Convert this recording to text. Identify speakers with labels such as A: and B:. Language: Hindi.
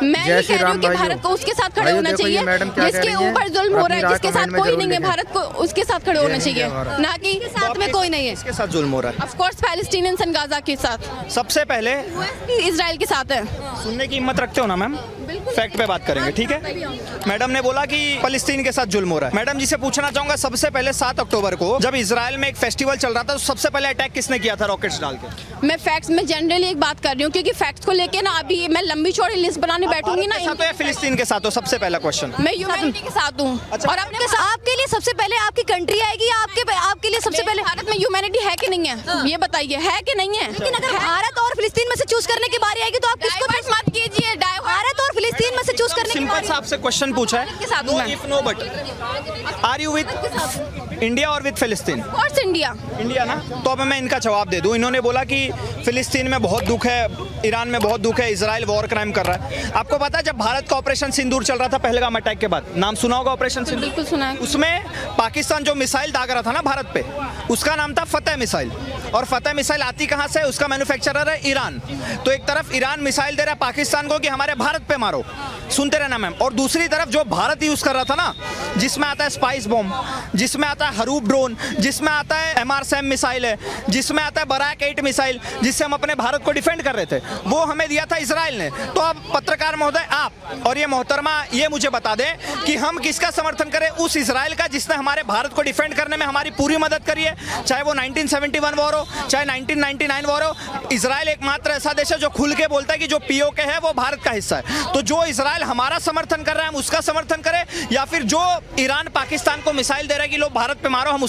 A: मैं ये कह रही हूँ कि भारत को उसके साथ खड़े होना चाहिए जिसके ऊपर जुल्म हो रहा है, जिसके साथ कोई नहीं है, भारत को उसके साथ खड़े होना चाहिए, ना कि साथ में कोई नहीं है।
B: किसके साथ जुल्म हो रहा है?
A: Of course Palestinians and Gaza के साथ,
B: सबसे पहले
A: इजराइल के साथ है।
B: सुनने की हिम्मत रखते हो ना मैम? फैक्ट पे बात करेंगे, ठीक है? मैडम ने बोला कि फलस्तीन के साथ जुल्म हो रहा है। मैडम जी से पूछना चाहूंगा, सबसे पहले 7 अक्टूबर को जब इजराइल में एक फेस्टिवल चल रहा था, तो सबसे पहले अटैक किसने किया था रॉकेट्स डाल के?
A: मैं फैक्ट्स में जनरली एक बात कर रही हूँ, क्योंकि फैक्ट्स को लेके ना अभी मैं लंबी चौड़ी लिस्ट बनाने बैठूंगी ना,
B: साथ या फिलिस्तीन के साथ हो? सबसे पहला क्वेश्चन।
A: मैं ह्यूमैनिटी के साथ हूँ।
B: अच्छा,
A: और अपने आपके लिए सबसे पहले आपकी कंट्री आएगी, आपके लिए सबसे पहले भारत में ह्यूमैनिटी है कि नहीं है, ये बताइए, है कि नहीं है?
C: लेकिन अगर भारत और फिलिस्तीन में से चूज करने की बारी आएगी तो आप किसको
A: मत कीजिए।
C: भारत और फिलिस्तीन में से चूज करने की
B: सिंपल सा आपसे क्वेश्चन पूछा
A: के साथ
B: है,
A: हूं
B: नो
A: मैं।
B: If no but, are you with India और with Palestine?
A: Course India.
B: India ना? तो अब मैं इनका जवाब दे दूं। इन्होंने बोला कि फिलिस्तीन में बहुत दुख है, ईरान में बहुत दुख है, इजराइल वॉर क्राइम कर रहा है। आपको पता है जब भारत का ऑपरेशन सिंदूर चल रहा था पहलगाम अटैक के बाद, नाम सुना होगा ऑपरेशन सिंदूर?
A: बिल्कुल सुना है।
B: उसमें पाकिस्तान जो मिसाइल दाग रहा था ना भारत पे, उसका नाम था फतेह मिसाइल। और फतेह मिसाइल आती कहां से? उसका मैन्युफैक्चरर है ईरान। तो एक तरफ ईरान मिसाइल दे रहा है पाकिस्तान को कि हमारे भारत पे मारो, सुनते रहना मैम, और दूसरी तरफ जो भारत यूज कर रहा था ना, जिसमें आता है स्पाइस बॉम्ब, जिसमें आता है हरूप ड्रोन, जिसमें आता है MR-SAM मिसाइल है, जिसमें आता है बराक 8 मिसाइल, जिससे हम अपने भारत को डिफेंड कर रहे थे, वो हमें दिया था इजराइल ने। तो अब पत्रकार महोदय आप और ये मोहतरमा ये मुझे बता दें कि हम किसका समर्थन करें? उस इजराइल का जिसने हमारे भारत को डिफेंड करने में हमारी पूरी मदद करी है, चाहे वो 1971 वॉर हो, चाहे 1999 वॉर हो। इजराइल एकमात्र ऐसा देश है जो खुल के बोलता है कि जो POK है वो भारत का हिस्सा है। तो जो इजराइल हमारा समर्थन कर रहा है हम उसका समर्थन करें, या फिर जो ईरान पाकिस्तान को मिसाइल दे रहा है कि लोग भारत पे मारो, हम